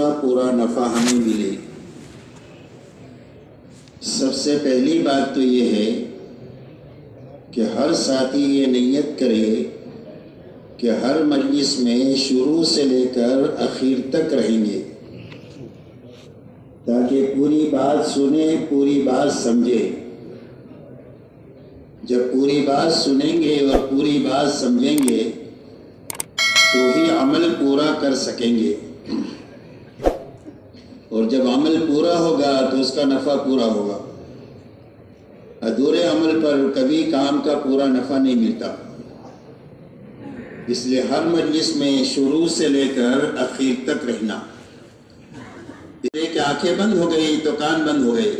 پورا پورا نفع ہمیں ملے، سب سے پہلی بات تو یہ ہے کہ ہر ساتھی یہ نیت کرے کہ ہر مجلس میں شروع سے لے کر آخر تک رہیں گے، تاکہ پوری بات سنیں، پوری بات سمجھیں۔ جب پوری بات سنیں گے اور پوری بات سمجھیں گے تو ہی عمل پورا کر سکیں گے، اور جب عمل پورا ہوگا تو اس کا نفع پورا ہوگا۔ ادھورے عمل پر کبھی کام کا پورا نفع نہیں ملتا، اس لیے ہر مجلس میں شروع سے لے کر آخر تک رہنا۔ کہ آنکھیں بند ہو گئی تو کان بند ہو گئے،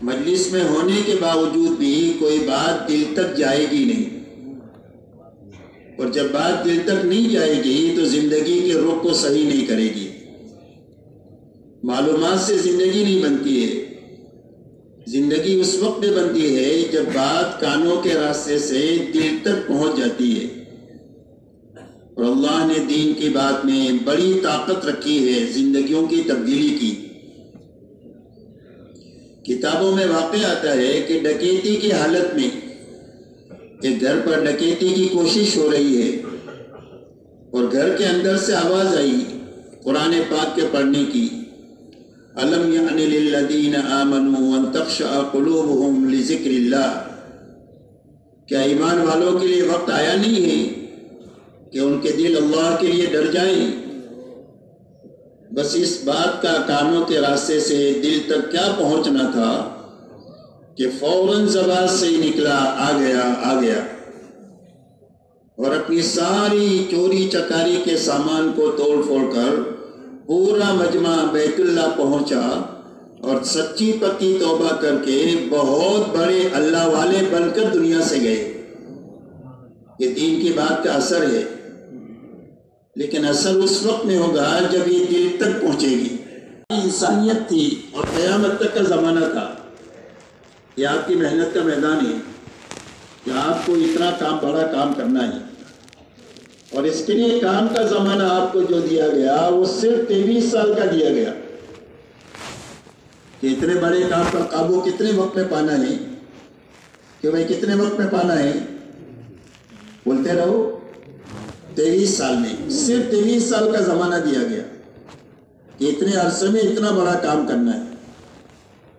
مجلس میں ہونے کے باوجود بھی کوئی بات دل تک جائے گی نہیں، اور جب بات دل تک نہیں جائے گی تو زندگی کے رخ کو صحیح نہیں کرے گی۔ معلومات سے زندگی نہیں بنتی ہے، زندگی اس وقت میں بنتی ہے جب بات کانوں کے راستے سے دل تک پہنچ جاتی ہے، اور اللہ نے دین کی بات میں بڑی طاقت رکھی ہے زندگیوں کی تبدیلی کی۔ کتابوں میں واقع آتا ہے کہ ڈکیتی کی حالت میں ایک گھر پر ڈکیتی کی کوشش ہو رہی ہے، اور گھر کے اندر سے آواز آئی قرآن پاک کے پڑھنے کی، أَلَمْ يَعْنِ لِلَّذِينَ آمَنُوا أَن تَخْشَعَ قُلُوبُهُمْ لِذِكْرِ اللَّهِ، کیا ایمان والوں کے لیے وقت آیا نہیں ہے کہ ان کے دل اللہ کے لیے ڈر جائیں؟ بس اس بات کا کانوں کے راستے سے دل تک کیا پہنچنا تھا کہ فوراً زبان سے ہی نکلا، آ گیا، اور اپنی ساری چوری چکاری کے سامان کو توڑ پھوڑ کر پورا مجمع بیت اللہ پہنچا، اور سچی پکی توبہ کر کے بہت بڑے اللہ والے بن کر دنیا سے گئے۔ یہ دین کی بات کا اثر ہے، لیکن اثر اس وقت میں ہوگا جب یہ دل تک پہنچے گی۔ انسانیت تھی اور قیامت تک کا زمانہ تھا، یہ آپ کی محنت کا میدان ہے کہ آپ کو اتنا بڑا کام کرنا ہے، اور اس کے لیے کام کا زمانہ آپ کو جو دیا گیا وہ صرف 23 سال کا دیا گیا، کہ اتنے بڑے کام پر قابو کتنے وقت میں پانا ہے، کہ بھائی کتنے وقت میں پانا ہے، بولتے رہو 23 سال میں، صرف 23 سال کا زمانہ دیا گیا کہ اتنے عرصے میں اتنا بڑا کام کرنا ہے۔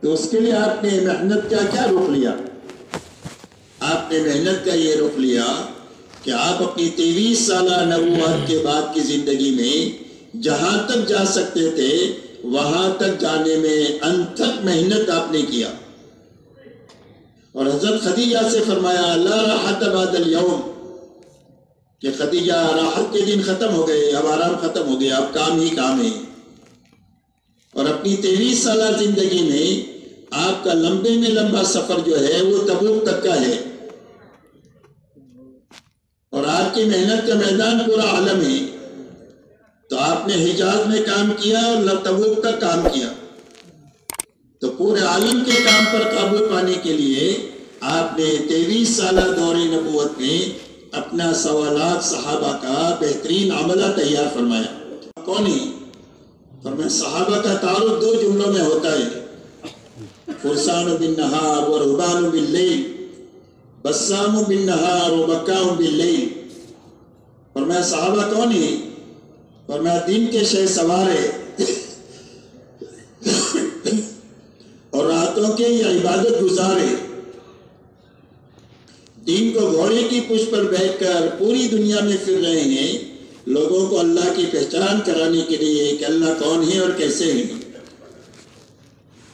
تو اس کے لیے آپ نے محنت کا کیا رخ لیا؟ آپ نے محنت کا یہ رخ لیا کہ آپ اپنی 23 سالہ نبوت کے بعد کی زندگی میں جہاں تک جا سکتے تھے وہاں تک جانے میں انتھک محنت آپ نے کیا، اور حضرت خدیجہ سے فرمایا لا راحت بعد اليوم، کہ خدیجہ راحت کے دن ختم ہو گئے، اب آرام ختم ہو گیا، اب کام ہی کام ہے۔ اور اپنی 23 سالہ زندگی میں آپ کا لمبے میں لمبا سفر جو ہے وہ تبوک تک کا ہے، اور آپ کی محنت کا میدان پورا عالم ہے، تو آپ نے حجاز میں کام کیا اور تبوک کا کام کیا، تو پورے عالم کے کام پر قابو پانے کے لیے آپ نے 23 سالہ دور نبوت میں اپنا سوالات صحابہ کا بہترین عملہ تیار فرمایا۔ کون ہے؟ فرمایا صحابہ کا تعارف 2 جملوں میں ہوتا ہے، فرسان بالنہار و رہبان باللیل، بسام بالنہار و بکاء باللیل۔ فرمایا صحابہ کون ہے؟ فرمایا دن کے شہ سوار ہے اور راتوں کے یہ عبادت گزار ہے، دین کو گھوڑے کی پشت پر بیٹھ کر پوری دنیا میں پھر رہے ہیں، لوگوں کو اللہ کی پہچان کرانے کے لیے کہ اللہ کون ہے اور کیسے ہے،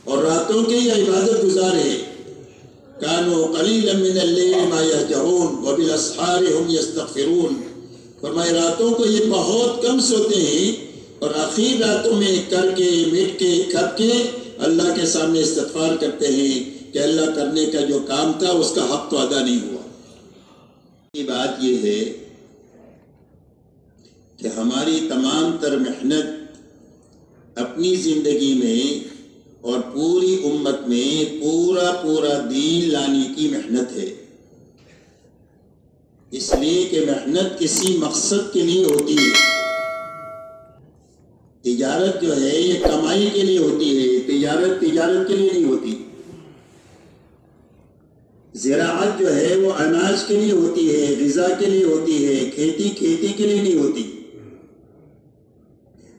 اور راتوں کے یہ عبادت گزار ہے۔ کانوا قلیلا من اللیل ما یہجعون وبالاسحار هم یستغفرون۔ فرمائے راتوں کو یہ بہت کم سوتے ہیں، اور آخر راتوں میں کر کے مٹ کے کھپ کے اللہ کے سامنے استغفار کرتے ہیں کہ اللہ کرنے کا جو کام تھا اس کا حق تو ادا نہیں ہوا۔ یہ بات یہ ہے کہ ہماری تمام تر محنت اپنی زندگی میں اور پوری امت میں پورا دین لانے کی محنت ہے، اس لیے کہ محنت کسی مقصد کے لیے ہوتی ہے، تجارت جو ہے یہ کمائی کے لیے ہوتی ہے، تجارت کے لیے نہیں ہوتی۔ زراعت جو ہے وہ اناج کے لیے ہوتی ہے، غذا کے لیے ہوتی ہے، کھیتی کے لیے نہیں ہوتی۔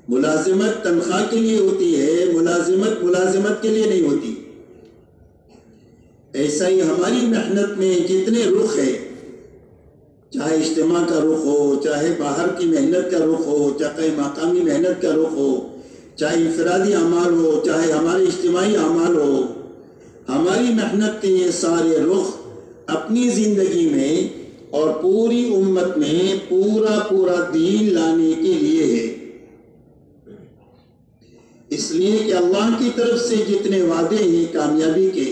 ملازمت تنخواہ کے لیے ہوتی ہے، ملازمت کے لیے نہیں ہوتی۔ ایسا ہی ہماری محنت میں جتنے رخ ہے، چاہے اجتماع کا رخ ہو، چاہے باہر کی محنت کا رخ ہو، چاہے مقامی محنت کا رخ ہو، چاہے انفرادی اعمال ہو، چاہے ہمارے اجتماعی اعمال ہو، ہماری محنت کے یہ سارے رخ اپنی زندگی میں اور پوری امت میں پورا دین لانے کے لیے ہے۔ اس لیے کہ اللہ کی طرف سے جتنے وعدے ہیں کامیابی کے،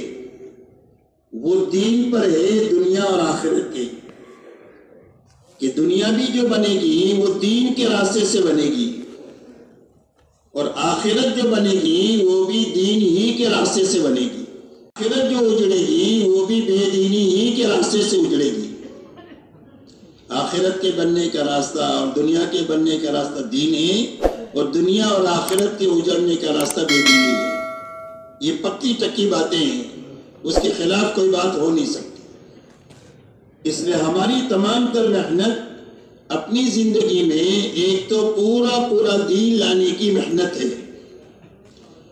وہ دین پر ہے، دنیا اور آخرت کے، کہ دنیا بھی جو بنے گی وہ دین کے راستے سے بنے گی، اور آخرت جو بنے گی وہ بھی دین ہی کے راستے سے بنے گی۔ آخرت جو اجڑے گی وہ بھی بے دینی ہی کے راستے سے اجڑے گی۔ آخرت کے بننے کا راستہ اور دنیا کے بننے کا راستہ دین ہے، اور دنیا اور آخرت کے اجڑنے کا راستہ بے دینی ہے۔ یہ پکی ٹکی باتیں ہیں، اس کے خلاف کوئی بات ہو نہیں سکتی۔ اس لیے ہماری تمام تر محنت اپنی زندگی میں ایک تو پورا دین لانے کی محنت ہے،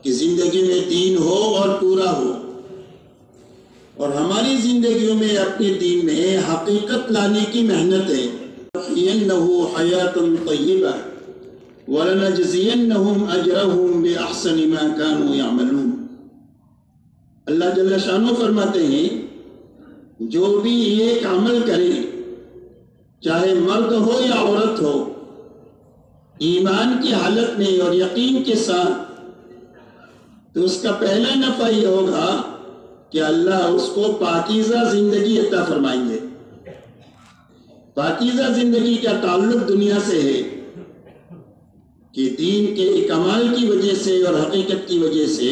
کہ زندگی میں دین ہو اور پورا ہو، اور ہماری زندگیوں میں اپنے دین میں حقیقت لانے کی محنت ہے۔ وَحْيَنَّهُ حَيَاةٌ طَيِّبَةٌ وَلَنَجْزِيَنَّهُمْ أَجْرَهُمْ بِأَحْسَنِ مَا كَانُوا يَعْمَلُونَ۔ اللہ جل شانہ فرماتے ہیں جو بھی ایک عمل کرے، چاہے مرد ہو یا عورت ہو، ایمان کی حالت میں اور یقین کے ساتھ، تو اس کا پہلا نفع یہ ہوگا کہ اللہ اس کو پاکیزہ زندگی عطا فرمائیں گے۔ پاکیزہ زندگی کا تعلق دنیا سے ہے، کہ دین کے کمال کی وجہ سے اور حقیقت کی وجہ سے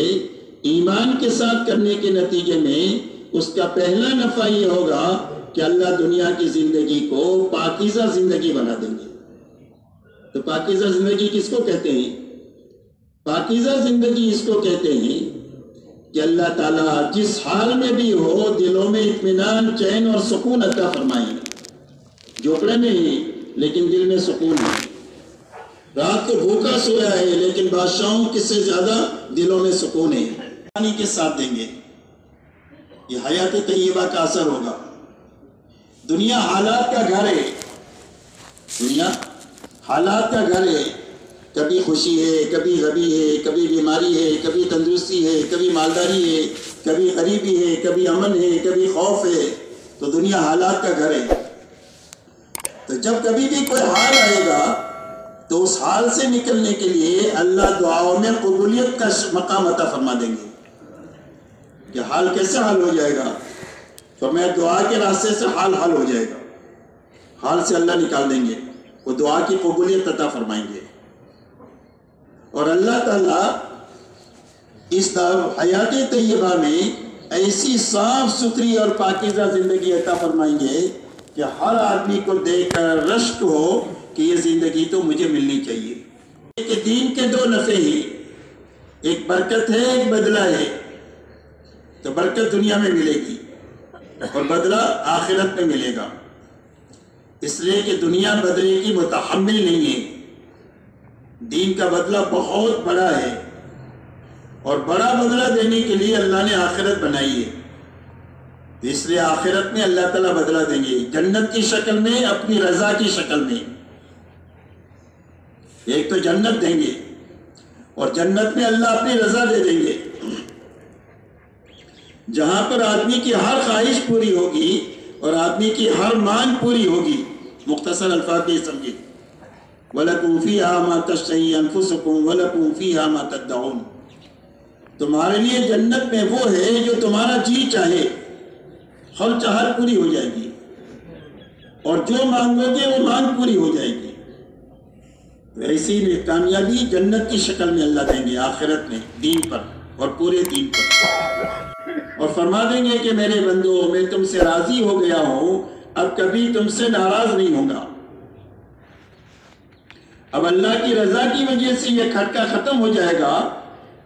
ایمان کے ساتھ کرنے کے نتیجے میں اس کا پہلا نفع یہ ہوگا کہ اللہ دنیا کی زندگی کو پاکیزہ زندگی بنا دیں گے۔ تو پاکیزہ زندگی کس کو کہتے ہیں؟ پاکیزہ زندگی اس کو کہتے ہیں کہ اللہ تعالیٰ جس حال میں بھی ہو دلوں میں اطمینان، چین اور سکون عطا فرمائیں۔ جھوپڑے میں ہی لیکن دل میں سکون ہے، رات کو بھوکا سویا ہے لیکن بادشاہوں کس سے زیادہ دلوں میں سکون ہے۔ پانی کے ساتھ دیں گے، یہ حیات طیبہ کا اثر ہوگا۔ دنیا حالات کا گھر ہے، دنیا حالات کا گھر ہے، کبھی خوشی ہے، کبھی غمی ہے، کبھی بیماری ہے، کبھی تندرستی ہے، کبھی مالداری ہے، کبھی غریبی ہے، کبھی امن ہے، کبھی خوف ہے۔ تو دنیا حالات کا گھر ہے۔ تو جب کبھی بھی کوئی حال آئے گا تو اس حال سے نکلنے کے لیے اللہ دعاؤں میں قبولیت کا مقام عطا فرما دیں گے۔ کہ حال کیسے حل ہو جائے گا؟ فرمایا دعا کے راستے سے حال ہو جائے گا، حال سے اللہ نکال دیں گے، وہ دعا کی قبولیت عطا فرمائیں گے۔ اور اللہ تعالیٰ اس حیات طیبہ میں ایسی صاف ستھری اور پاکیزہ زندگی عطا فرمائیں گے کہ ہر آدمی کو دیکھ کر رشک ہو کہ یہ زندگی تو مجھے ملنی چاہیے۔ کہ دین کے دو نفع ہیں، ایک برکت ہے، ایک بدلہ ہے۔ تو برکت دنیا میں ملے گی اور بدلہ آخرت میں ملے گا، اس لیے کہ دنیا بدلے کی متحمل نہیں ہے۔ دین کا بدلہ بہت بڑا ہے، اور بڑا بدلہ دینے کے لیے اللہ نے آخرت بنائی ہے۔ اس لیے آخرت میں اللہ تعالیٰ بدلہ دیں گے، جنت کی شکل میں، اپنی رضا کی شکل میں۔ ایک تو جنت دیں گے، اور جنت میں اللہ اپنی رضا دے دیں گے، جہاں پر آدمی کی ہر خواہش پوری ہوگی اور آدمی کی ہر مانگ پوری ہوگی۔ مختصر الفاظ میں سمجھے، وَلَكُمْ فِيهَا مَا تَشْتَهِي أَنفُسُكُمْ وَلَكُمْ فِيهَا مَا تَدَّعُونَ۔ تمہارے لیے جنت میں وہ ہے جو تمہارا جی چاہے، ہر چاہت پوری ہو جائے گی، اور جو مانگو گے وہ مانگ پوری ہو جائے گی۔ ایسی کامیابی جنت کی شکل میں اللہ دیں گے آخرت میں، دین پر اور پورے دین پر، اور فرما دیں گے کہ میرے بندو میں تم سے راضی ہو گیا ہوں، اب کبھی تم سے ناراض نہیں ہوں گا۔ اب اللہ کی رضا کی وجہ سے یہ کھٹکا ختم ہو جائے گا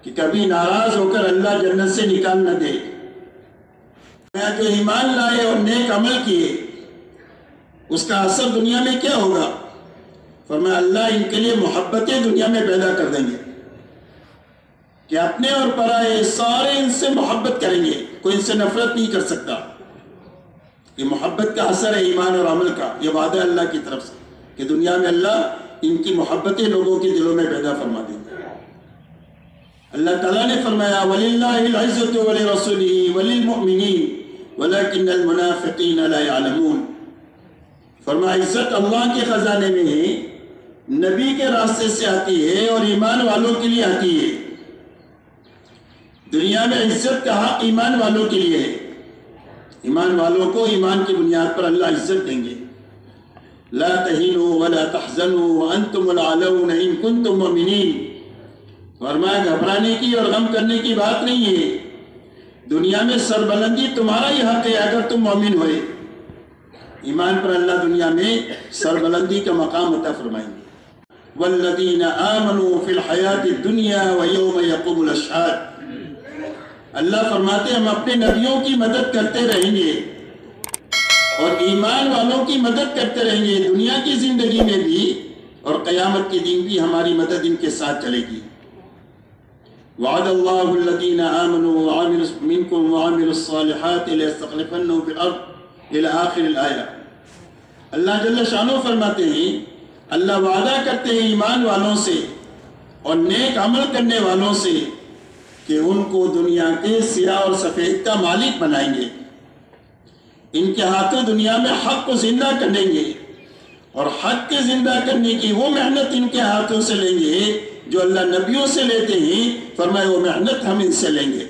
کہ کبھی ناراض ہو کر اللہ جنت سے نکال نہ دے۔ جو ایمان لائے اور نیک عمل کیے اس کا اثر دنیا میں کیا ہوگا؟ فرمایا اللہ ان کے لیے محبتیں دنیا میں پیدا کر دیں گے کہ اپنے اور پرائے سارے ان سے محبت کریں گے، کوئی ان سے نفرت نہیں کر سکتا۔ یہ محبت کا اثر ہے ایمان اور عمل کا، یہ وعدہ اللہ کی طرف سے کہ دنیا میں اللہ ان کی محبتیں لوگوں کے دلوں میں پیدا فرما دیں گے۔ اللہ تعالیٰ نے فرمایا وَلِلَّهِ الْعِزَّةُ وَلِرَسُولِهِ وَلِلْمُؤْمِنِينَ وَلَكِنَّ الْمُنَافِقِينَ لَا يَعْلَمُونَ۔ فرمایا عزت اللہ کے خزانے میں ہے، نبی کے راستے سے آتی ہے اور ایمان والوں کے لیے آتی ہے۔ دنیا میں عزت کا حق ایمان والوں کے لیے ہے، ایمان والوں کو ایمان کی بنیاد پر اللہ عزت دیں گے۔ لا تہینوا ولا تحزنوا وانتم الاعلون ان کنتم مؤمنین۔ فرمایا گھبرانے کی اور غم کرنے کی بات نہیں ہے، دنیا میں سربلندی تمہارا ہی حق ہے اگر تم مومن ہوئے۔ ایمان پر اللہ دنیا میں سربلندی کا مقام عطا فرمائیں گے۔ والذین آمنوا فی الحیات الدنیا ویوم یقوم الاشہاد۔ اللہ فرماتے ہیں ہم اپنے نبیوں کی مدد کرتے رہیں گے اور ایمان والوں کی مدد کرتے رہیں گے، دنیا کی زندگی میں بھی اور قیامت کے دن بھی ہماری مدد ان کے ساتھ چلے گی۔ وعد اللہ الذین آمنوا وعملوا منکم وعملوا الصالحات لیستخلفنہم فی الارض الی آخر الآیہ۔ اللہ جل شانہ فرماتے ہیں اللہ وعدہ کرتے ہیں ایمان والوں سے اور نیک عمل کرنے والوں سے کہ ان کو دنیا کے سیاہ اور سفید کا مالک بنائیں گے، ان کے ہاتھوں دنیا میں حق کو زندہ کریں گے اور حق کے زندہ کرنے کی وہ محنت ان کے ہاتھوں سے لیں گے جو اللہ نبیوں سے لیتے ہیں۔ فرمایا وہ محنت ہم ان سے لیں گے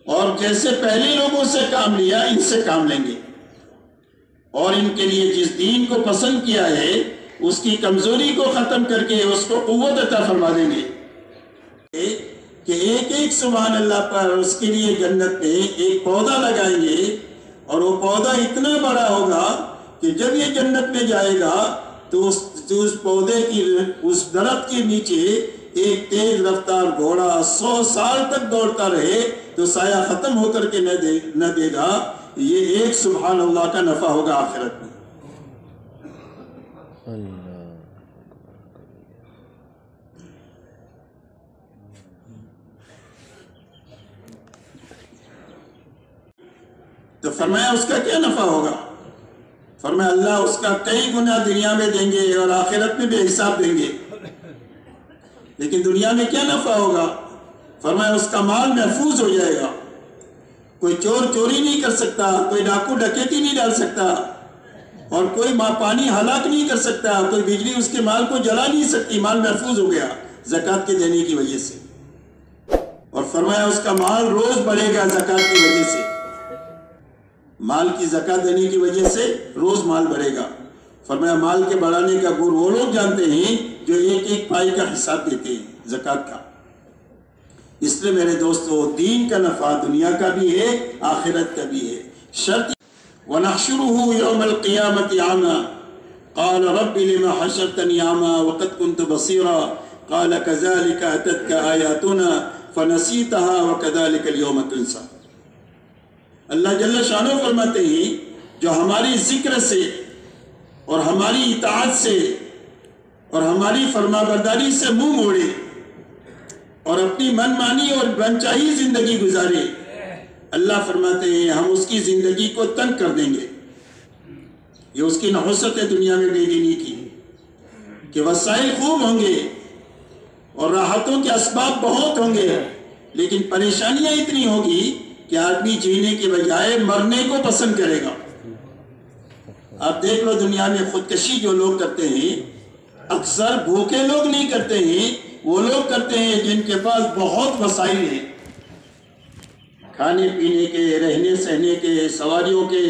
اور جیسے پہلے لوگوں سے کام لیا ان سے کام لیں گے، اور ان کے لیے جس دین کو پسند کیا ہے اس کی کمزوری کو ختم کر کے اس کو قوت عطا فرما دیں گے کہ ایک ایک سبحان اللہ پر اس کے لیے جنت میں ایک پودا لگائیں گے اور وہ پودا اتنا بڑا ہوگا کہ جب یہ جنت میں جائے گا تو اس پودے کی اس درخت کے نیچے ایک تیز رفتار گھوڑا 100 سال تک دوڑتا رہے تو سایہ ختم ہو کر کے نہ دے گا۔ یہ ایک سبحان اللہ کا نفع ہوگا آخرت میں۔ تو فرمایا اس کا کیا نفع ہوگا؟ فرمایا اللہ اس کا کئی گنا دنیا میں دیں گے اور آخرت میں بھی حساب دیں گے، لیکن دنیا میں کیا نفع ہوگا؟ فرمایا اس کا مال محفوظ ہو جائے گا، کوئی چور چوری نہیں کر سکتا، کوئی ڈاکو ڈکیتی نہیں ڈال سکتا اور کوئی پانی ہلاک نہیں کر سکتا، کوئی بجلی اس کے مال کو جلا نہیں سکتی، مال محفوظ ہو گیا زکوٰۃ کے دینے کی وجہ سے۔ اور فرمایا اس کا مال روز بڑھے گا زکوٰۃ کی وجہ سے، مال کی زکوٰۃ دینے کی وجہ سے روز مال بڑھے گا۔ فرمایا مال کے بڑھانے کا گور وہ لوگ جانتے ہیں جو ایک ایک پائی کا حساب دیتے ہیں زکوٰۃ کا۔ اس لیے میرے دوستو دین کا نفع دنیا کا بھی ہے آخرت کا بھی ہے۔ شرط وَنَحْشُرُهُ يَوْمَ الْقِيَامَةِ عَامًا قَالَ رَبِّ لِمَ حَشَرْتَنِي عَامًا وَقَدْ كُنْتُ بَصِيرًا قَالَ كَذَلِكَ أَتَتْكَ آيَاتُنَا فَنَسِيتَهَا وَكَذَلِكَ الْيَوْمَ تُنْسَى۔ اللہ جل شانہ فرماتے ہیں جو ہماری ذکر سے اور ہماری اطاعت سے اور ہماری فرما برداری سے منہ موڑے اور اپنی من مانی اور بنچاہی زندگی گزارے، اللہ فرماتے ہیں ہم اس کی زندگی کو تنگ کر دیں گے۔ یہ اس کی نحوست ہے دنیا میں بے دینی کی کہ وسائل خوب ہوں گے اور راحتوں کے اسباب بہت ہوں گے، لیکن پریشانیاں اتنی ہوگی کہ آدمی جینے کے بجائے مرنے کو پسند کرے گا۔ آپ دیکھ لو دنیا میں خودکشی جو لوگ کرتے ہیں اکثر بھوکے لوگ نہیں کرتے ہیں، وہ لوگ کرتے ہیں جن کے پاس بہت وسائل ہیں، کھانے پینے کے، رہنے سہنے کے، سواریوں کے،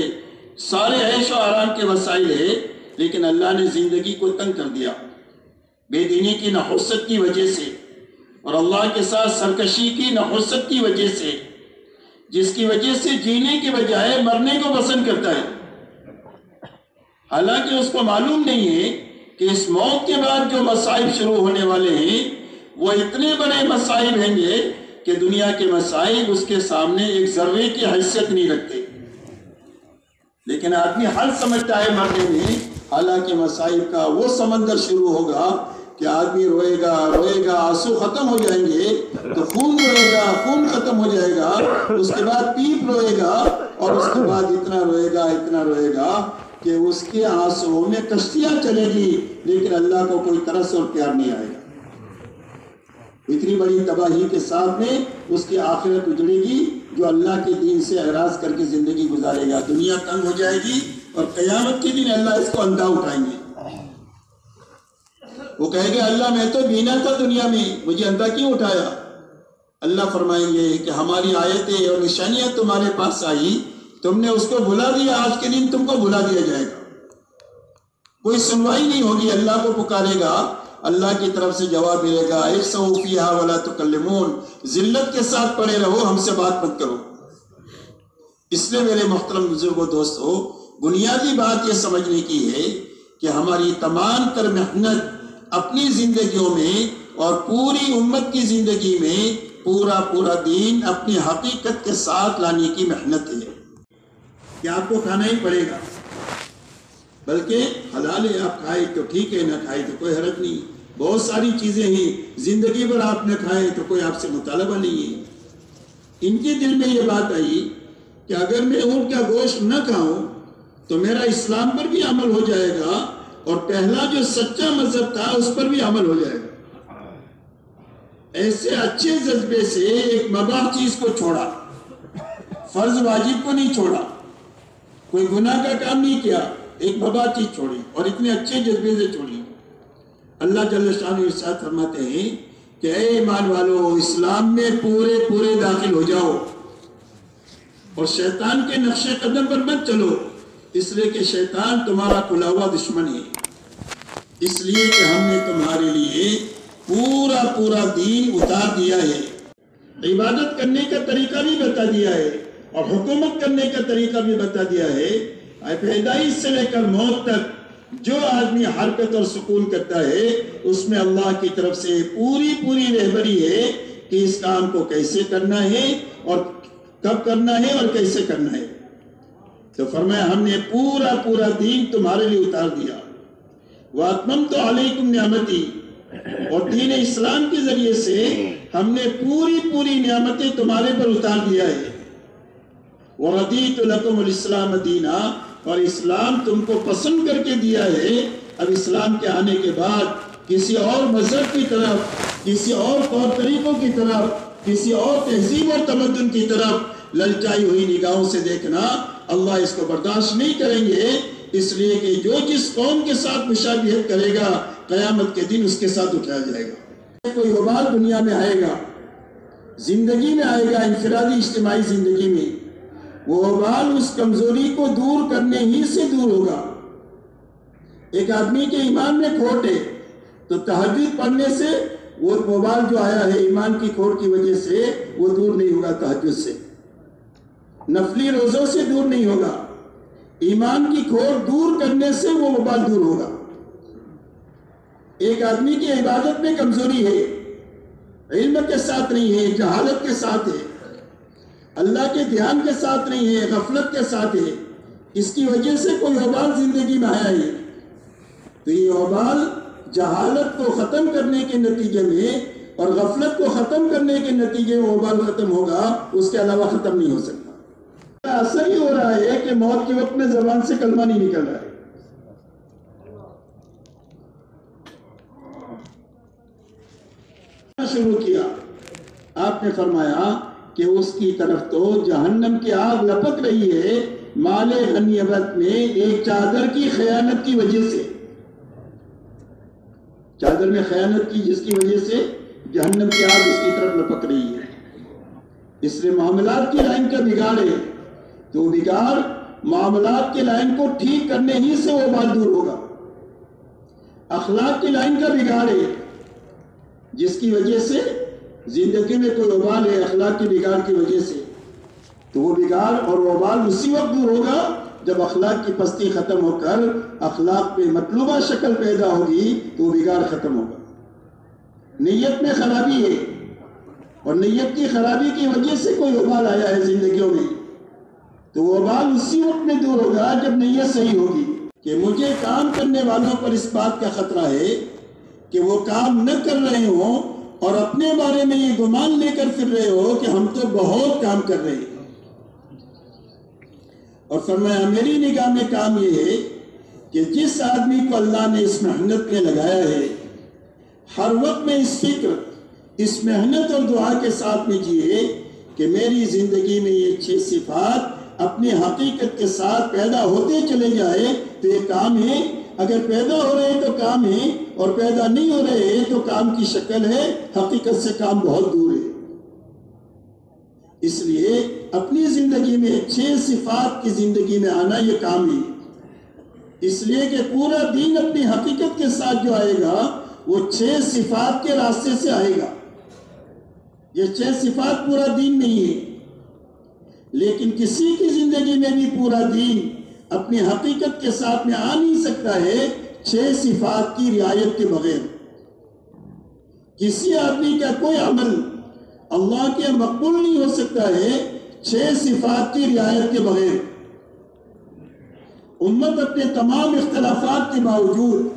سارے عیش و آرام کے وسائل ہیں، لیکن اللہ نے زندگی کو تنگ کر دیا بے دینی کی نحوست کی وجہ سے اور اللہ کے ساتھ سرکشی کی نحوست کی وجہ سے، جس کی وجہ سے جینے کے بجائے مرنے کو پسند کرتا ہے، حالانکہ اس کو معلوم نہیں ہے کہ اس موت کے بعد جو مصائب شروع ہونے والے ہیں وہ اتنے بڑے مصائب ہیں گے کہ دنیا کے مصائب اس کے سامنے ایک ذرے کی حیثیت نہیں رکھتے. لیکن آدمی حل سمجھتا ہے مرنے میں، حالانکہ مصائب کا وہ سمندر شروع ہوگا کہ آدمی روئے گا روئے گا، آنسو ختم ہو جائیں گے تو خون روئے گا، خون ختم ہو جائے گا، اس کے بعد پیپ روئے گا، اور اس کے بعد اتنا روئے گا کہ اس کے آنسو میں کشتیاں چلے گی، لیکن اللہ کو کوئی ترس اور پیار نہیں آئے گا. اتنی بڑی تباہی کے ساتھ میں اس کی آخرت اجڑے گی جو اللہ کے دین سے اعراض کر کے زندگی گزارے گا. دنیا تنگ ہو جائے گی اور قیامت کے دن اللہ اس کو اندھا اٹھائیں گے. وہ کہے گا اللہ میں تو بینا تھا دنیا میں، مجھے اندھا کیوں اٹھایا؟ اللہ فرمائیں گے کہ ہماری آیتیں اور نشانیاں تمہارے پاس آئی، تم نے اس کو بھلا دیا، آج کے دن تم کو بھلا دیا جائے گا. کوئی سنوائی نہیں ہوگی. اللہ کو پکارے گا، اللہ کی طرف سے جواب ملے گا اخسؤوا فیہا ولا تکلمون، ذلت کے ساتھ پڑے رہو، ہم سے بات مت کرو. اس لیے میرے محترم بزرگوں دوستو، بنیادی بات یہ سمجھنے کی ہے کہ ہماری تمام تر محنت اپنی زندگیوں میں اور پوری امت کی زندگی میں پورا دین اپنی حقیقت کے ساتھ لانے کی محنت ہے. کہ آپ کو کھانا ہی پڑے گا، بلکہ حلال ہے، آپ کھائے تو ٹھیک ہے، نہ کھائے تو کوئی حرج نہیں. بہت ساری چیزیں ہیں زندگی بھر آپ نہ کھائے تو کوئی آپ سے مطالبہ نہیں ہے. ان کے دل میں یہ بات آئی کہ اگر میں اونٹ کا گوشت نہ کھاؤں تو میرا اسلام پر بھی عمل ہو جائے گا اور پہلا جو سچا مذہب تھا اس پر بھی عمل ہو جائے گا. ایسے اچھے جذبے سے ایک مباح چیز کو چھوڑا، فرض واجب کو نہیں چھوڑا، کوئی گناہ کا کام نہیں کیا، ایک مباح چیز چھوڑی اور اتنے اچھے جذبے سے چھوڑی. اللہ جل شانہ ارشاد فرماتے ہیں کہ اے ایمان والو، اسلام میں پورے داخل ہو جاؤ اور شیطان کے نقش قدم پر مت چلو، اس لیے کہ شیطان تمہارا کھلا ہوا دشمن ہے. اس لیے کہ ہم نے تمہارے لیے پورا دین اتار دیا ہے، عبادت کرنے کا طریقہ بھی بتا دیا ہے اور حکومت کرنے کا طریقہ بھی بتا دیا ہے. پیدائش سے لے کر موت تک جو آدمی حرکت اور سکون کرتا ہے اس میں اللہ کی طرف سے پوری رہبری ہے کہ اس کام کو کیسے کرنا ہے اور کب کرنا ہے اور کیسے کرنا ہے. تو فرمایا ہم نے پورا دین تمہارے لیے اتار دیا. وَأَتْمَمْتُ عَلَيْكُمْ نِعْمَتِي، اور دین اسلام کے ذریعے سے ہم نے پوری نعمتیں تمہارے پر اتار دیا ہے. وَرَضِيتُ لَكُمُ الْإِسْلَامَ دِينًا، اور اسلام تم کو پسند کر کے دیا ہے. اب اسلام کے آنے کے بعد کسی اور مذہب کی طرف، کسی اور طور طریقوں کی طرف، کسی اور تہذیب اور تمدن کی طرف للچائی ہوئی نگاہوں سے دیکھنا اللہ اس کو برداشت نہیں کریں گے. اس لیے کہ جو جس قوم کے ساتھ مشابہت کرے گا قیامت کے دن اس کے ساتھ اٹھایا جائے گا. کوئی وبال دنیا میں آئے گا، زندگی میں آئے گا، انفرادی اجتماعی زندگی میں، وہ وبال اس کمزوری کو دور کرنے ہی سے دور ہوگا. ایک آدمی کے ایمان میں کھوٹ ہے تو تہجد پڑھنے سے وہ وبال جو آیا ہے ایمان کی کھوٹ کی وجہ سے وہ دور نہیں ہوگا. تہجد سے، نفلی روزوں سے دور نہیں ہوگا، ایمان کی کھوٹ دور کرنے سے وہ وبال دور ہوگا. ایک آدمی کی عبادت میں کمزوری ہے، علم کے ساتھ نہیں ہے، جہالت کے ساتھ ہے، اللہ کے دھیان کے ساتھ نہیں ہے، غفلت کے ساتھ ہے، اس کی وجہ سے کوئی وبال زندگی میں آیا ہے، تو یہ وبال جہالت کو ختم کرنے کے نتیجے میں اور غفلت کو ختم کرنے کے نتیجے میں وبال ختم ہوگا، اس کے علاوہ ختم نہیں ہو سکتا. اثر ہی ہو رہا ہے کہ موت کے وقت میں زبان سے کلمہ نہیں نکل رہا ہے. شروع کیا، آپ نے فرمایا کہ اس کی طرف تو جہنم کی آگ لپک رہی ہے مال غنیمت میں ایک چادر کی خیانت کی وجہ سے. چادر میں خیانت کی جس کی وجہ سے جہنم کی آگ اس کی طرف لپک رہی ہے. اس لیے معاملات کی لائن کا بگاڑ ہے تو بگاڑ معاملات کی لائن کو ٹھیک کرنے ہی سے وہ بات دور ہوگا. اخلاق کی لائن کا بگاڑ ہے جس کی وجہ سے زندگی میں کوئی وبال ہے اخلاق کی بگاڑ کی وجہ سے، تو وہ بگاڑ اور وبال اسی وقت دور ہوگا جب اخلاق کی پستی ختم ہو کر اخلاق پہ مطلوبہ شکل پیدا ہوگی تو وہ بگاڑ ختم ہوگا. نیت میں خرابی ہے اور نیت کی خرابی کی وجہ سے کوئی وبال آیا ہے زندگیوں میں تو وہ وبال اسی وقت میں دور ہوگا جب نیت صحیح ہوگی. کہ مجھے کام کرنے والوں پر اس بات کا خطرہ ہے کہ وہ کام نہ کر رہے ہوں اور اپنے بارے میں یہ گمان لے کر پھر رہے ہو کہ ہم تو بہت کام کر رہے ہیں. اور فرمایا میری نگاہ میں کام یہ ہے کہ جس آدمی کو اللہ نے اس محنت میں لگایا ہے ہر وقت میں اس فکر اس محنت اور دعا کے ساتھ میں جیے کہ میری زندگی میں یہ 6 صفات اپنی حقیقت کے ساتھ پیدا ہوتے چلے جائے تو یہ کام ہے. اگر پیدا ہو رہے تو کام ہے اور پیدا نہیں ہو رہے تو کام کی شکل ہے, حقیقت سے کام بہت دور ہے. اس لیے اپنی زندگی میں 6 صفات کی زندگی میں آنا یہ کام ہے. اس لیے کہ پورا دین اپنی حقیقت کے ساتھ جو آئے گا وہ 6 صفات کے راستے سے آئے گا. یہ 6 صفات پورا دین نہیں ہے, لیکن کسی کی زندگی میں بھی پورا دین اپنی حقیقت کے ساتھ میں آ نہیں سکتا ہے 6 صفات کی رعایت کے بغیر. کسی آدمی کا کوئی عمل اللہ کے مقبول نہیں ہو سکتا ہے 6 صفات کی رعایت کے بغیر. امت اپنے تمام اختلافات کے باوجود,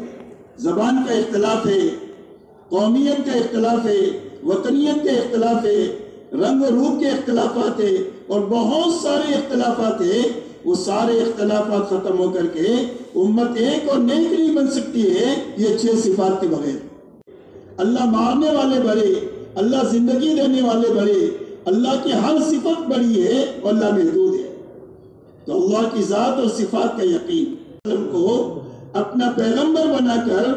زبان کا اختلاف ہے, قومیت کا اختلاف ہے, وطنیت کے اختلاف ہے, رنگ و روپ کے اختلافات ہے اور بہت سارے اختلافات ہیں, وہ سارے اختلافات ختم ہو کر کے امت ایک اور نیک نہیں بن سکتی ہے یہ 6 صفات کے بغیر. اللہ مارنے والے بڑے, اللہ زندگی دینے والے بڑے, اللہ کی ہر صفت بڑی ہے اور اللہ محدود ہے. تو اللہ کی ذات اور صفات کا یقین کو اپنا پیغمبر بنا کر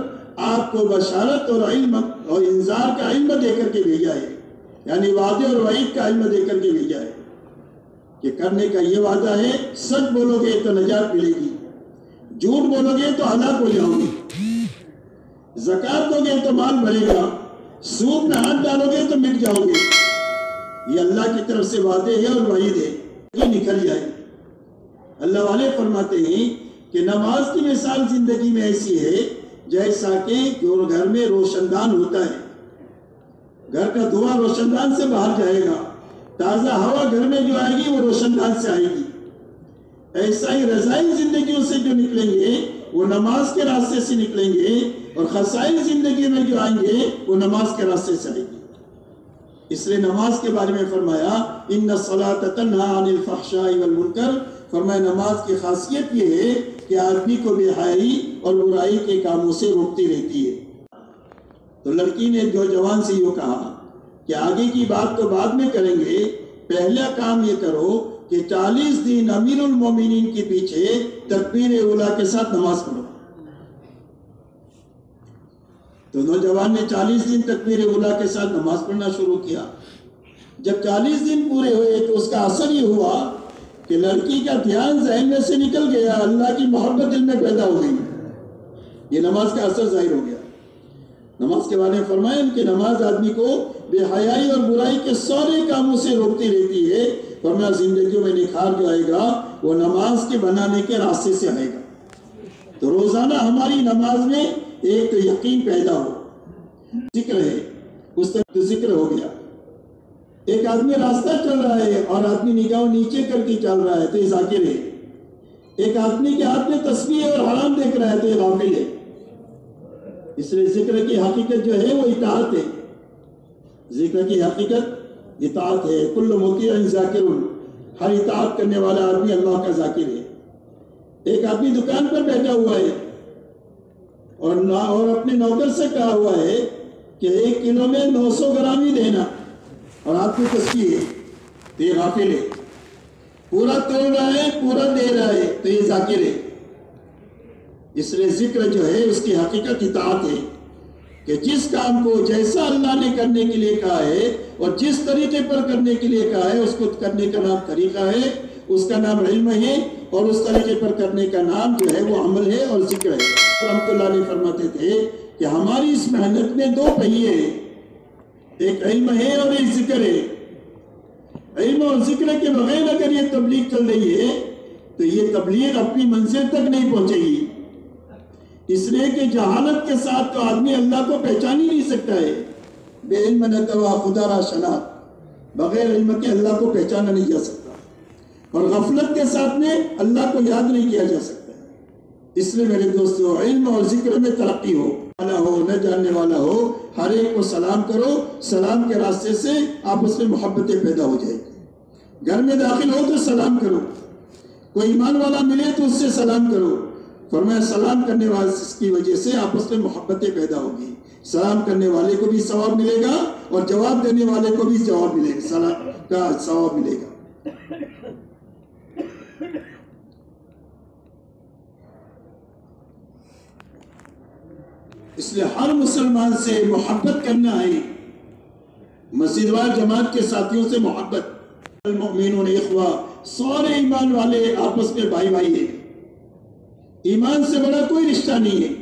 آپ کو بشارت اور علم اور انذار کا علم دے کر کے بھیجا ہے, یعنی وعدے اور وعید کا علم دے کر کے بھیجا ہے کہ کرنے کا یہ وعدہ ہے, سچ بولو گے تو نجات ملے گی, جھوٹ بولو گے تو ہلاک ہو جاؤ گے, زکات دو گے تو مال بڑھے گا, سود میں ہاتھ ڈالو گے تو مٹ جاؤ گے. یہ اللہ کی طرف سے وعدے ہے اور وعید ہے, یہ نکل جائے. اللہ والے فرماتے ہیں کہ نماز کی مثال زندگی میں ایسی ہے جیسا کہ گھر میں روشن دان ہوتا ہے. گھر کا دھواں روشن دان سے باہر جائے گا, تازہ ہوا گھر میں جو آئے گی وہ روشن دان سے آئے گی. ایسا ہی رضائل زندگیوں سے جو نکلیں گے وہ نماز کے راستے سے نکلیں گے, اور خسائل زندگی میں جو آئیں گے وہ نماز کے راستے سے آئیں گے. اس لیے نماز کے بارے میں فرمایا ان الصلاۃ تنہی عن الفحشاء والمنکر. فرمایا نماز کی خاصیت یہ ہے کہ آدمی کو بے حیائی اور برائی کے کاموں سے روکتی رہتی ہے. تو لڑکی نے جو جوان سے یہ کہا کہ آگے کی بات تو بعد میں کریں گے, پہلا کام یہ کرو کہ 40 دن امیر المومنین کے پیچھے تکبیر اولیٰ کے ساتھ نماز پڑھو. تو نوجوان نے 40 دن تکبیر اولیٰ کے ساتھ نماز پڑھنا شروع کیا. جب 40 دن پورے ہوئے تو اس کا اثر یہ ہوا کہ لڑکی کا دھیان ذہن میں سے نکل گیا, اللہ کی محبت دل میں پیدا ہو گئی. یہ نماز کا اثر ظاہر ہو گیا. نماز کے بارے میں فرمایا کہ نماز آدمی کو بے حیائی اور برائی کے سارے کاموں سے روکتی رہتی ہے. فرمایا زندگیوں میں نکھار جو آئے گا وہ نماز کے بنانے کے راستے سے آئے گا. تو روزانہ ہماری نماز میں ایک تو یقین پیدا ہو, ذکر ہے, اس طرح تو ذکر ہو گیا. ایک آدمی راستہ چل رہا ہے اور آدمی نگاہ نیچے کر کے چل رہا ہے تو یہ ذاکر ہے. ایک آدمی کے ہاتھ میں تسبیح اور حرام دیکھ رہا ہے تو یہ غافل ہے. اس لیے ذکر کی حقیقت جو ہے وہ اطاعت ہے. ذکر کی حقیقت اطاعت ہے. کل مطیع ذاکر, ہر اطاعت کرنے والا آدمی اللہ کا ذاکر ہے. ایک آدمی دکان پر بیٹھا ہوا ہے اور اپنے نوکر سے کہا ہوا ہے کہ 1 کلو میں 900 گرام ہی دینا, اور آپ کی تسبیح ہے تو یہ غافل ہے. پورا توڑ رہا ہے, پورا دے رہا ہے تو یہ ذاکر ہے. اس لیے ذکر جو ہے اس کی حقیقت اطاعت ہے کہ جس کام کو جیسا اللہ نے کرنے کے لیے کہا ہے اور جس طریقے پر کرنے کے لیے کہا ہے اس کو کرنے کا نام طریقہ ہے, اس کا نام علم ہے, اور اس طریقے پر کرنے کا نام جو ہے وہ عمل ہے اور ذکر ہے. رحمت اللہ علیہ فرماتے تھے کہ ہماری اس محنت میں 2 پہیے ہیں, ایک علم ہے اور ایک ذکر ہے. علم اور ذکر کے بغیر اگر یہ تبلیغ چل رہی ہے تو یہ تبلیغ اپنی منزل تک نہیں پہنچے گی، اس لیے کہ جہالت کے ساتھ تو آدمی اللہ کو پہچان ہی نہیں سکتا ہے۔ بے علم نتوا خدا را شناخت، بغیر علم کے اللہ کو پہچانا نہیں جا سکتا، اور غفلت کے ساتھ میں اللہ کو یاد نہیں کیا جا سکتا۔ اس لیے میرے دوستو، علم اور ذکر میں ترقی ہو، والا ہو نہ جاننے والا ہو، ہر ایک کو سلام کرو، سلام کے راستے سے آپس میں محبتیں پیدا ہو جائے گی۔ گھر میں داخل ہو تو سلام کرو، کوئی ایمان والا ملے تو اس سے سلام کرو، فرمایا سلام کرنے والے کی وجہ سے آپس میں محبتیں پیدا ہوگی، سلام کرنے والے کو بھی ثواب ملے گا اور جواب دینے والے کو بھی جواب ملے گا، سلام کا ثواب ملے گا۔ اس لیے ہر مسلمان سے محبت کرنا ہے، مسجد وال جماعت کے ساتھیوں سے محبت۔ المؤمنون اخوہ، سارے ایمان والے آپس میں بھائی بھائی ہیں، ایمان سے بڑا کوئی رشتہ نہیں ہے،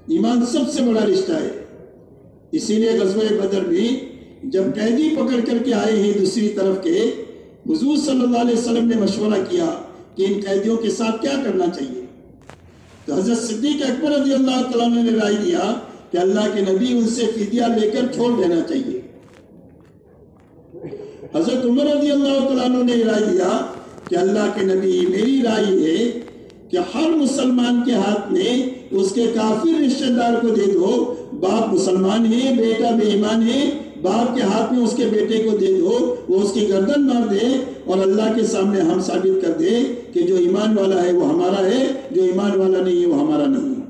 ایمان سب سے بڑا رشتہ ہے۔ اسی لیے غزوہ بدر میں جب قیدی پکڑ کر کے آئے ہیں دوسری طرف کے، حضور صلی اللہ علیہ وسلم نے مشورہ کیا کہ ان قیدیوں کے ساتھ کیا کرنا چاہیے، تو حضرت صدیق اکبر رضی اللہ تعالیٰ نے رائے دیا کہ اللہ کے نبی ان سے فدیہ لے کر چھوڑ دینا چاہیے۔ حضرت عمر رضی اللہ تعالیٰ نے رائے دیا کہ اللہ کے نبی میری رائے ہے کہ ہر مسلمان کے ہاتھ میں اس کے کافر رشتہ دار کو دے دو، باپ مسلمان ہے بیٹا بے ایمان ہے، باپ کے ہاتھ میں اس کے بیٹے کو دے دو، وہ اس کی گردن مار دے اور اللہ کے سامنے ہم ثابت کر دے کہ جو ایمان والا ہے وہ ہمارا ہے، جو ایمان والا نہیں ہے وہ ہمارا نہیں ہے۔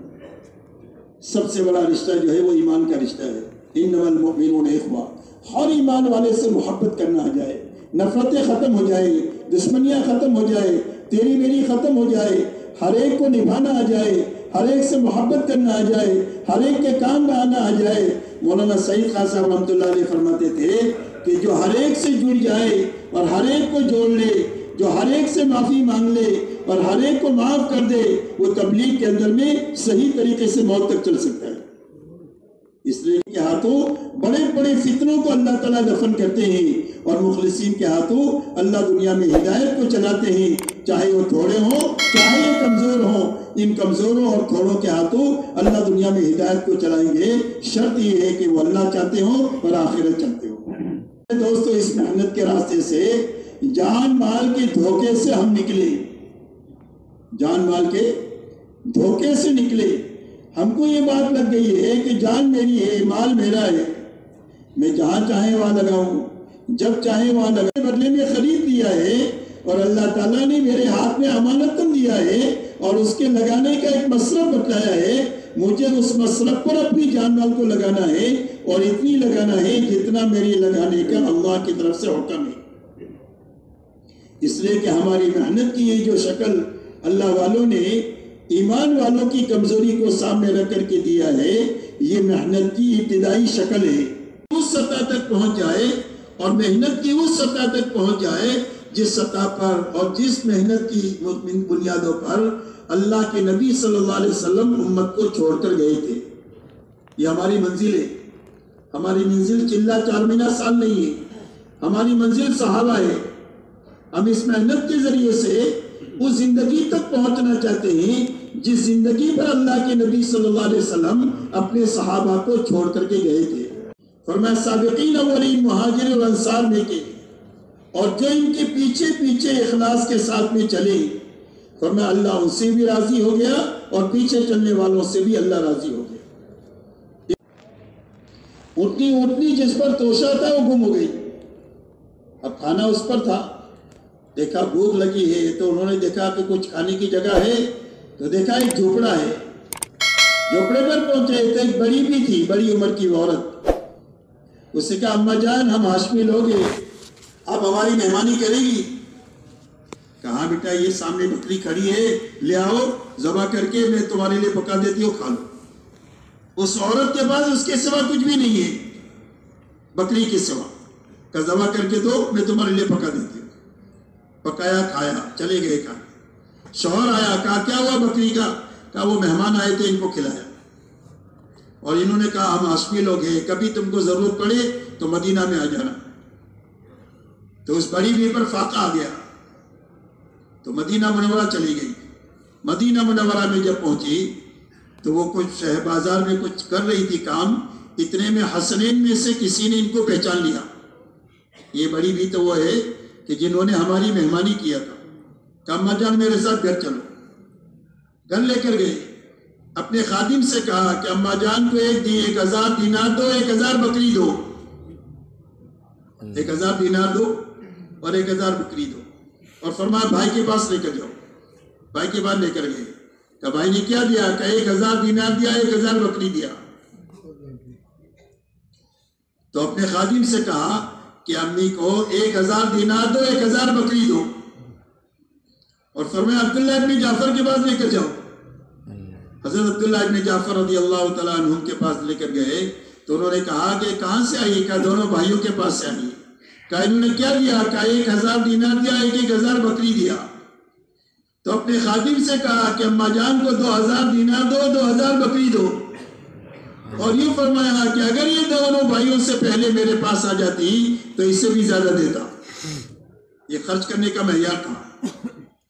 سب سے بڑا رشتہ جو ہے وہ ایمان کا رشتہ ہے۔ انما المؤمنون اخوہ، ہر ایمان والے سے محبت کرنا آ جائے، نفرتیں ختم ہو جائے، دشمنیاں ختم ہو جائے، تیری میری ختم ہو جائے، ہر ایک کو نبھانا آ جائے، ہر ایک سے محبت کرنا آ جائے، ہر ایک کے کام میں آنا آ جائے۔ مولانا سعید خان صاحب رحمۃ اللہ علیہ فرماتے تھے کہ جو ہر ایک سے جڑ جائے اور ہر ایک کو جوڑ لے، جو ہر ایک سے معافی مانگ لے اور ہر ایک کو معاف کر دے، وہ تبلیغ کے اندر میں صحیح طریقے سے موت تک چل سکتا ہے۔ اس لیے کہ ہاتھوں بڑے بڑے فتنوں کو اللہ تعالیٰ دفن کرتے ہیں، اور مخلصین کے ہاتھوں اللہ دنیا میں ہدایت کو چلاتے ہیں، چاہے وہ تھوڑے ہوں چاہے وہ کمزور ہوں۔ ان کمزوروں اور تھوڑوں کے ہاتھوں اللہ دنیا میں ہدایت کو چلائیں گے، شرط یہ ہے کہ وہ اللہ چاہتے ہوں اور آخرت چاہتے ہوں۔ دوستو، اس محنت کے راستے سے جان مال کے دھوکے سے ہم نکلے، جان مال کے دھوکے سے نکلے۔ ہم کو یہ بات لگ گئی ہے کہ جان میری ہے، مال میرا ہے، میں جہاں چاہے وہاں لگاؤں، جب چاہے وہاں لگاؤں، بدلے میں خرید لیا ہے، اور اللہ تعالیٰ نے میرے ہاتھ میں امانتاً دیا ہے اور اس کے لگانے کا ایک مصرف بتایا ہے، مجھے اس مصرف پر اپنی جان مال کو لگانا ہے، اور اتنی لگانا ہے جتنا میری لگانے کا اللہ کی طرف سے حکم ہے۔ اس لیے کہ ہماری محنت کی یہ جو شکل اللہ والوں نے ایمان والوں کی کمزوری کو سامنے رکھ کر کے دیا ہے، یہ محنت کی ابتدائی شکل ہے۔ اس سطح تک پہنچ جائے اور محنت کی اس سطح تک پہنچ جائے جس سطح پر اور جس محنت کی بنیادوں پر اللہ کے نبی صلی اللہ علیہ وسلم امت کو چھوڑ کر گئے تھے۔ یہ ہماری منزل ہے، ہماری منزل چلہ چار مینہ سال نہیں ہے، ہماری منزل صحابہ ہے۔ ہم اس محنت کے ذریعے سے اس زندگی تک پہنچنا چاہتے ہیں جس زندگی پر اللہ کے نبی صلی اللہ علیہ وسلم اپنے صحابہ کو چھوڑ کر کے گئے تھے۔ فرمایا سابقین اولین مہاجر و انصار میں کے، اور جو ان کے پیچھے پیچھے اخلاص کے ساتھ میں چلے، فرمایا اللہ ان سے بھی راضی ہو گیا اور پیچھے چلنے والوں سے بھی اللہ راضی ہو گیا۔ اٹھنی جس پر توشہ تھا وہ گم ہو گئی۔ اب کھانا اس پر تھا، دیکھا بھوک لگی ہے تو انہوں نے دیکھا کہ کچھ کھانے کی جگہ ہے، تو دیکھا ایک جھوپڑا ہے، جھوپڑے پر پہنچے تو ایک بڑی بھی تھی، بڑی عمر کی عورت۔ اس سے کہا اماں جان ہم ہاشمی لوگ ہیں، اب ہماری مہمانی کرے گی؟ کہا بیٹا یہ سامنے بکری کھڑی ہے، لے آؤ ذبح کر کے میں تمہارے لیے پکا دیتی ہوں، کھا لو۔ اس عورت کے پاس اس کے سوا کچھ بھی نہیں ہے، بکری کے سوا، کہ ذبح کر کے دو میں تمہارے لیے پکا دیتی ہوں۔ پکایا، کھایا، چلے گئے کھانے۔ شوہر آیا، کہا کیا ہوا بکری کا؟ کہا وہ مہمان آئے تھے ان کو کھلایا، اور انہوں نے کہا ہم ہاشمی لوگ ہیں، کبھی تم کو ضرورت پڑے تو مدینہ میں آ جانا۔ تو اس بڑی بھی پر فاقہ آ گیا، تو مدینہ منورہ چلی گئی. مدینہ منورہ میں جب پہنچی تو وہ کچھ شہر بازار میں کچھ کر رہی تھی کام. اتنے میں حسنین میں سے کسی نے ان کو پہچان لیا. یہ بڑی بھی تو وہ ہے کہ جنہوں نے ہماری مہمانی کیا تھا. کہ اماں جان میرے ساتھ گھر چلو. گھر لے کر گئے. اپنے خادم سے کہا کہ اماں جان کو 1000 دینار دو, 1000 بکری دو. 1000 دینار دو اور 1000 بکری دو. اور فرمایا بھائی کے پاس لے کر جاؤ. بھائی کے پاس لے کر گئے. کہ بھائی نے کیا دیا؟ کہ 1000 دینار دیا, 1000 بکری دیا. تو اپنے خادم سے کہا کہ امی کو 1000 دینار دو, 1000 بکری دو. اور فرمایا عبداللہ ابن جعفر کے پاس لے کر جاؤ. حضرت عبداللہ ابن جعفر رضی اللہ تعالیٰ عنہ کے پاس لے کر گئے. تو انہوں نے کہا کہ کہاں سے آئی؟ کہا دونوں بھائیوں کے پاس سے آئی. کہا انہوں نے کیا دیا؟ کہا 1000 دینار دیا, 1000 بکری دیا. تو اپنے خادم سے کہا کہ اماں جان کو 2000 دینار دو, 2000 بکری دو. اور یہ فرمایا کہ اگر یہ دونوں بھائیوں سے پہلے میرے پاس آ جاتی تو اس سے بھی زیادہ دیتا. یہ خرچ کرنے کا معیار تھا.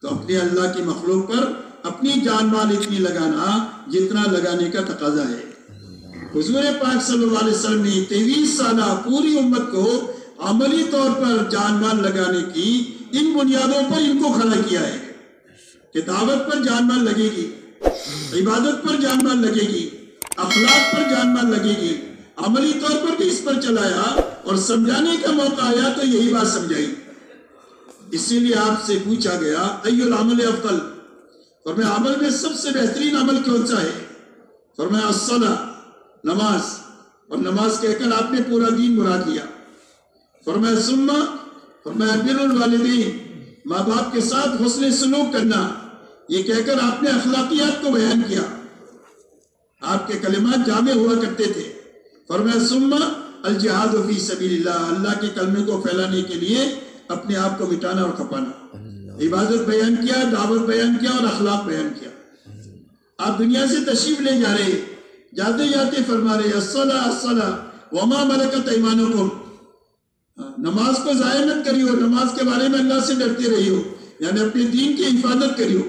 تو اپنے اللہ کی مخلوق پر اپنی جان مال اتنی لگانا جتنا لگانے کا تقاضا ہے. حضور پاک صلی اللہ علیہ وسلم نے 23 سالہ پوری امت کو عملی طور پر جان مال لگانے کی ان بنیادوں پر ان کو کھڑا کیا ہے کہ دعوت پر جان مال لگے گی, عبادت پر جان مال لگے گی, اخلاق پر جان مال لگے گی. عملی طور پر بھی اس پر چلایا اور سمجھانے کا موقع آیا تو یہی بات سمجھائی. اسی لیے آپ سے پوچھا گیا ای العمل افضل. فرمایا عمل میں سب سے بہترین عمل کون سا ہے؟ فرمایا الصلاۃ, نماز. اور نماز کہہ کر آپ نے پورا دین مراد لیا. فرمایا ثم, فرمایا بر الوالدین, ماں باپ کے ساتھ حسن سلوک کرنا. یہ کہہ کر آپ نے اخلاقیات کو بیان کیا. آپ کے کلمات جامع ہوا کرتے تھے. فرمایا ثم الجہاد فی سبیل اللہ, اللہ کے کلمے کو پھیلانے کے لیے اپنے آپ کو مٹانا اور کھپانا. عبادت بیان کیا, دعوت بیان کیا اور اخلاق بیان کیا. آپ دنیا سے تشریف لے جا رہے, جاتے جاتے فرما رہے الصلاۃ الصلاۃ وما ملکت ایمانکم. نماز کو ضائع مت کریو, نماز کے بارے میں اللہ سے ڈرتے رہیو, یعنی اپنے دین کی حفاظت کریو,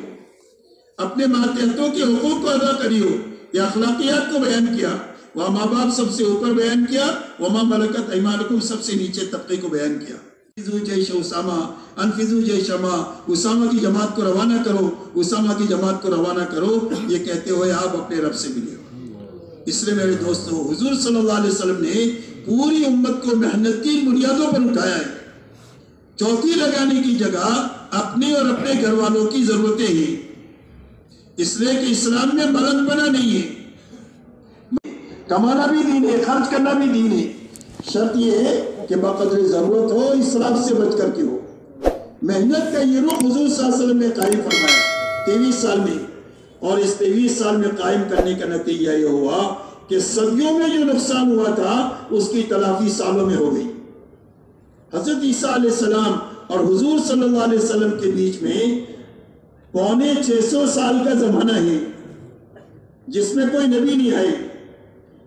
اپنے ماتحتوں کے حقوق کو ادا کریو. یہ اخلاقیات کو بیان کیا. وہاں ماں باپ سب سے اوپر بیان کیا, وما ملکت ایمانکم سب سے نیچے طبقے کو بیان کیا. انفذوا جیش اسامہ, انفذوا جیش شمع, اسامہ کی جماعت کو روانہ کرو, اسامہ کی جماعت کو روانہ کرو. یہ کہتے ہوئے آپ اپنے رب سے ملے. اس لیے میرے دوستو, حضور صلی اللہ علیہ وسلم نے پوری امت کو محنت کی بنیادوں پر اٹھایا ہے. چوکی لگانے کی جگہ اپنے اور اپنے گھر والوں کی ضرورتیں ہیں. اس لیے کہ اسلام میں ملنگ بنا نہیں ہے. کمانا بھی دین ہے, خرچ کرنا بھی دین ہے. شرط یہ ہے کہ بقدر ضرورت ہو, اسراف سے بچ کر کے ہو. محنت کا یہ رخ حضور صلی اللہ علیہ وسلم نے قائم فرمایا 23 سال میں. اور اس 23 سال میں قائم کرنے کا نتیجہ یہ ہوا کہ صدیوں میں جو نقصان ہوا تھا اس کی تلافی سالوں میں ہو گئی. حضرت عیسیٰ علیہ السلام اور حضور صلی اللہ علیہ وسلم کے بیچ میں 650 سال کا زمانہ ہے جس میں کوئی نبی نہیں آئے.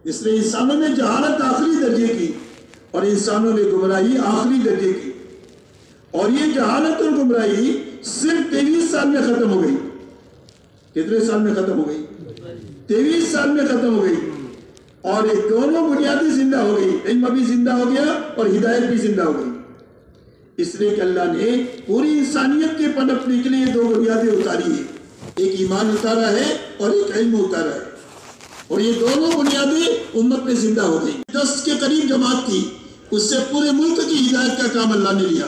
اس لیے انسانوں میں جہالت آخری درجے کی اور انسانوں میں گمراہی آخری درجے کی. اور یہ جہالت اور گمراہی صرف 23 سال میں ختم ہو گئی. کتنے سال میں ختم ہو گئی؟ 23 سال میں ختم ہو گئی. اور یہ دونوں بنیادیں زندہ ہو گئی. علم بھی زندہ ہو گیا اور ہدایت بھی زندہ ہو گئی. اس لیے کہ اللہ نے پوری انسانیت کے پنپنے کے لیے 2 بنیادیں اتاری ہیں. ایک ایمان اتارا ہے اور ایک علم اتارا ہے. اور یہ دونوں بنیادیں امت میں زندہ ہو گئی. 10 کے قریب جماعت تھی, اس سے پورے ملک کی ہدایت کا کام اللہ نے لیا.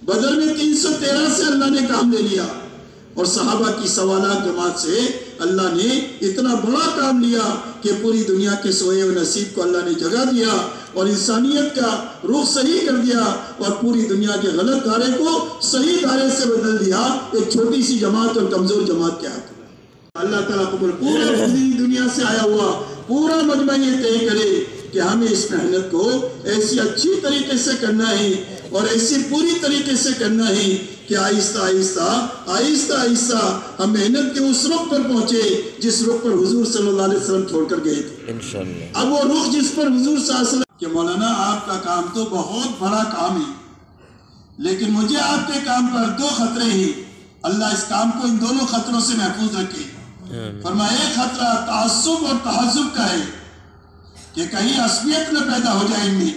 بدر میں 313 سے اللہ نے کام لے لیا. اور صحابہ کی سوالات جماعت سے اللہ نے اتنا بڑا کام لیا کہ پوری دنیا کے سوئے و نصیب کو اللہ نے جگہ دیا اور انسانیت کا رخ صحیح کر دیا اور پوری دنیا کے غلط دھارے کو صحیح دھارے سے بدل دیا ایک چھوٹی سی جماعت اور کمزور جماعت کے ہاتھ. اللہ تعالیٰ قبول پورا دنیا سے آیا ہوا پورا مجمع یہ طے کرے کہ ہمیں اس محنت کو ایسی اچھی طریقے سے کرنا ہے اور ایسی پوری طریقے سے کرنا ہے کہ آہستہ آہستہ ہم محنت کے اس رخ پر پہنچے جس رخ پر حضور صلی اللہ علیہ وسلم چھوڑ کر گئے تھے. اب وہ رخ جس پر حضور صلی اللہ علیہ وسلم کہ مولانا آپ کا کام تو بہت بڑا کام ہے لیکن مجھے آپ کے کام پر 2 خطرے ہیں. اللہ اس کام کو ان دونوں خطروں سے محفوظ رکھے۔ فرمایا ایک خطرہ تعصب اور تہذب کا ہے کہ کہیں عصبیت نہ پیدا ہو جائے ان میں،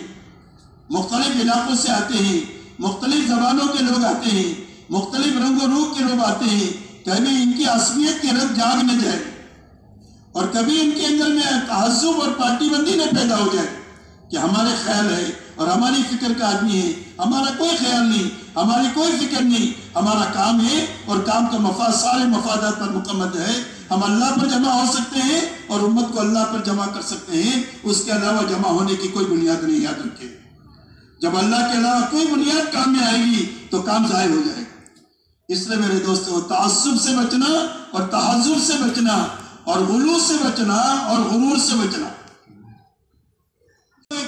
مختلف علاقوں سے آتے ہیں، مختلف زبانوں کے لوگ آتے ہیں، مختلف رنگ و روپ کے لوگ آتے ہیں، کبھی ان کی عصبیت کی رگ جاگ نہ جائے اور کبھی ان کے اندر میں تعصب اور پارٹی بندی نہ پیدا ہو جائے کہ ہمارے خیال ہے اور ہماری فکر کا آدمی ہے، ہمارا کوئی خیال نہیں، ہماری کوئی فکر نہیں، ہمارا کام ہے اور کام کا مفاد سارے مفادات پر مکمل ہے، ہم اللہ پر جمع ہو سکتے ہیں اور امت کو اللہ پر جمع کر سکتے ہیں، اس کے علاوہ جمع ہونے کی کوئی بنیاد نہیں، یاد رکھیں۔ جب اللہ کے علاوہ کوئی بنیاد کام میں آئے گی تو کام ضائع ہو جائے گا۔ اس لیے میرے دوستو تعصب سے بچنا اور تہذب سے بچنا اور غلو سے بچنا اور غرور سے بچنا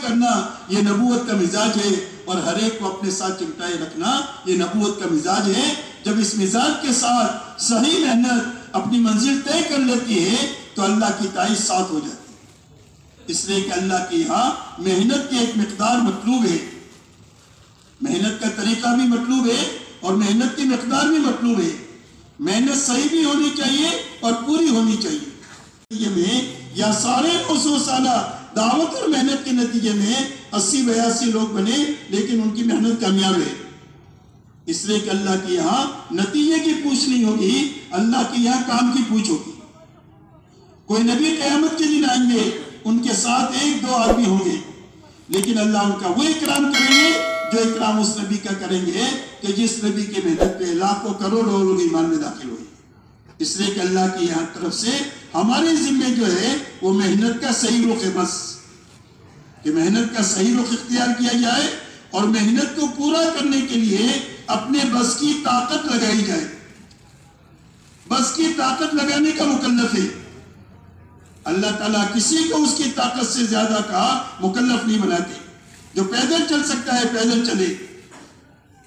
کرنا یہ نبوت کا مزاج ہے، اور ہر ایک کو اپنے ساتھ چمٹائے رکھنا یہ نبوت کا مزاج ہے۔ جب اس مزاج کے ساتھ صحیح محنت اپنی منزل طے کر لیتی ہے تو اللہ کی تائید ساتھ ہو جاتی ہے۔ اس لیے کہ اللہ کے یہاں محنت کی ایک مقدار مطلوب ہے، محنت کا طریقہ بھی مطلوب ہے اور محنت کی مقدار بھی مطلوب ہے۔ محنت صحیح بھی ہونی چاہیے اور پوری ہونی چاہیے۔ میں یا ساڑھے 900 سالہ دعوت اور محنت کے نتیجے میں 80-82 لوگ بنے، لیکن ان کی محنت کامیاب ہے۔ اس لیے کہ اللہ کے یہاں نتیجے کی پوچھ نہیں ہوگی، اللہ کے یہاں کام کی پوچھ ہوگی۔ کوئی نبی قیامت کے دن آئیں گے، ان کے ساتھ 1-2 آدمی ہوں گے، لیکن اللہ ان کا وہ اکرام کریں گے جو اکرام اس نبی کا کریں گے کہ جس نبی کے محنت پہ لاکھوں کروڑوں لوگ ایمان میں داخل ہوئے۔ اس لیے کہ اللہ کی یہاں طرف سے ہمارے ذمہ جو ہے وہ محنت کا صحیح رخ ہے، بس کہ محنت کا صحیح رخ اختیار کیا جائے اور محنت کو پورا کرنے کے لیے اپنے بس کی طاقت لگائی جائے۔ بس کی طاقت لگانے کا مکلف ہے۔ اللہ تعالیٰ کسی کو اس کی طاقت سے زیادہ کا مکلف نہیں بناتے۔ جو پیدل چل سکتا ہے پیدل چلے،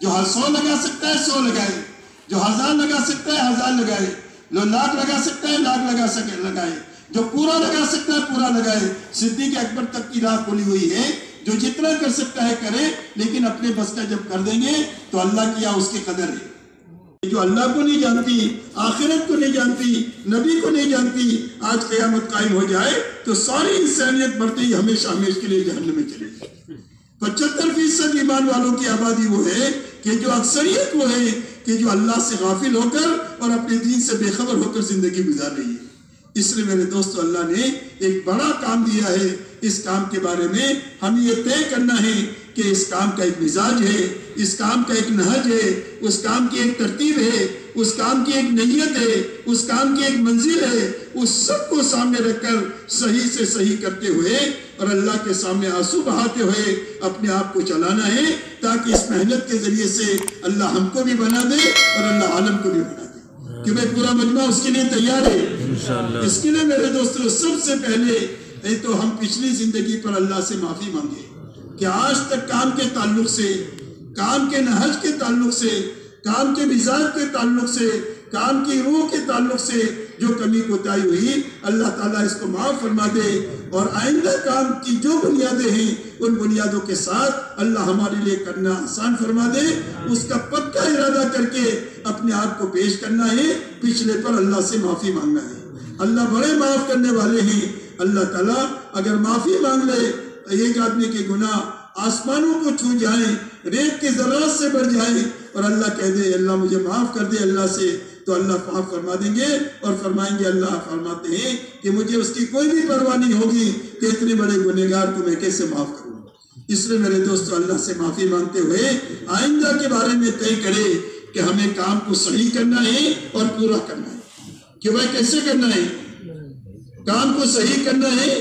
جو 100 لگا سکتا ہے 100 لگائے، جو 1000 لگا سکتا ہے 1000 لگائے، جو لاکھ لگا سکتا ہے لاکھ لگائے، جو پورا لگا سکتا ہے پورا لگائے۔ صدیق اکبر تک کی راہ کھلی ہوئی ہے، جو جتنا کر سکتا ہے کرے، لیکن اپنے بس کا جب کر دیں گے تو اللہ کی اس کی قدر ہے۔ جو اللہ کو نہیں جانتی، آخرت کو نہیں جانتی، نبی کو نہیں جانتی، آج قیامت قائم ہو جائے تو ساری انسانیت بڑھتے ہی ہمیشہ ہمیشہ کے لیے جہنم میں چلے گی۔ 75% ایمان والوں کی آبادی وہ ہے کہ جو اکثریت وہ ہے کہ جو اللہ سے غافل ہو کر اور اپنے دین سے بے خبر ہو کر زندگی گزار رہی ہے۔ اس لیے میرے دوستو اللہ نے ایک بڑا کام دیا ہے، اس کام کے بارے میں ہم یہ طے کرنا ہے کہ اس کام کا ایک مزاج ہے، اس کام کا ایک نہج ہے، اس کام کی ایک ترتیب ہے، اس کام کی ایک نیت ہے، اس کام کی ایک منزل ہے، اس سب کو سامنے رکھ کر صحیح سے صحیح کرتے ہوئے اور اللہ کے سامنے آنسو بہاتے ہوئے اپنے آپ کو چلانا ہے، تاکہ اس محنت کے ذریعے سے اللہ ہم کو بھی بنا دے اور اللہ عالم کو بھی بنا دے کہ میں پورا مجمع اس کے لیے تیار ہے۔ اس کے لیے میرے دوستوں سب سے پہلے تو ہم پچھلی زندگی پر اللہ سے معافی مانگے کہ آج تک کام کے تعلق سے، کام کے نہج کے تعلق سے، کام کے مزاج کے تعلق سے، کام کی روح کے تعلق سے جو کمی کوتاہی ہوئی، اللہ تعالیٰ اس کو معاف فرما دے اور آئندہ کام کی جو بنیادیں ہیں ان بنیادوں کے ساتھ اللہ ہمارے لیے کرنا آسان فرما دے۔ اس کا پکا ارادہ کر کے اپنے آپ کو پیش کرنا ہے، پچھلے پر اللہ سے معافی مانگنا ہے۔ اللہ بڑے معاف کرنے والے ہیں۔ اللہ تعالیٰ اگر معافی مانگ لے، ایک آدمی کے گناہ آسمانوں کو چھو جائیں، ریت کے ذرات سے بڑھ جائیں اور اللہ کہہ دے اللہ مجھے معاف کر دے اللہ سے، تو اللہ معاف فرما دیں گے اور فرمائیں گے اللہ فرماتے ہیں کہ مجھے اس کی کوئی بھی پرواہ نہیں ہوگی کہ اتنے بڑے گنہگار کو میں کیسے معاف کروں۔ اس لیے میرے دوستو اللہ سے معافی مانگتے ہوئے آئندہ کے بارے میں طے کرے کہ ہمیں کام کو صحیح کرنا ہے اور پورا کرنا ہے۔ کہ بھائی کیسے کرنا ہے؟ کام کو صحیح کرنا ہے،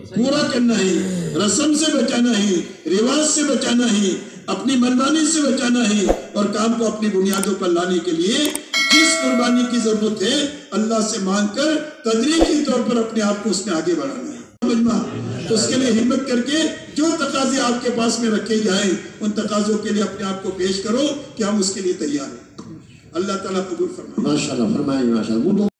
پورا کرنا ہے، رسم سے بچانا ہے، رواج سے بچانا ہے، اپنی منمانی سے بچانا ہے اور کام کو اپنی بنیادوں پر لانے کے لیے جس قربانی کی ضرورت ہے اللہ سے مانگ کر تدریجی طور پر اپنے آپ کو اس میں آگے بڑھانا ہے۔ اس کے لیے ہمت کر کے جو تقاضے آپ کے پاس میں رکھے جائیں ان تقاضوں کے لیے اپنے آپ کو پیش کرو کہ ہم اس کے لیے تیار ہیں۔ اللہ تعالیٰ قبول فرمائے۔ ماشاءاللہ فرمائے ماشاءاللہ۔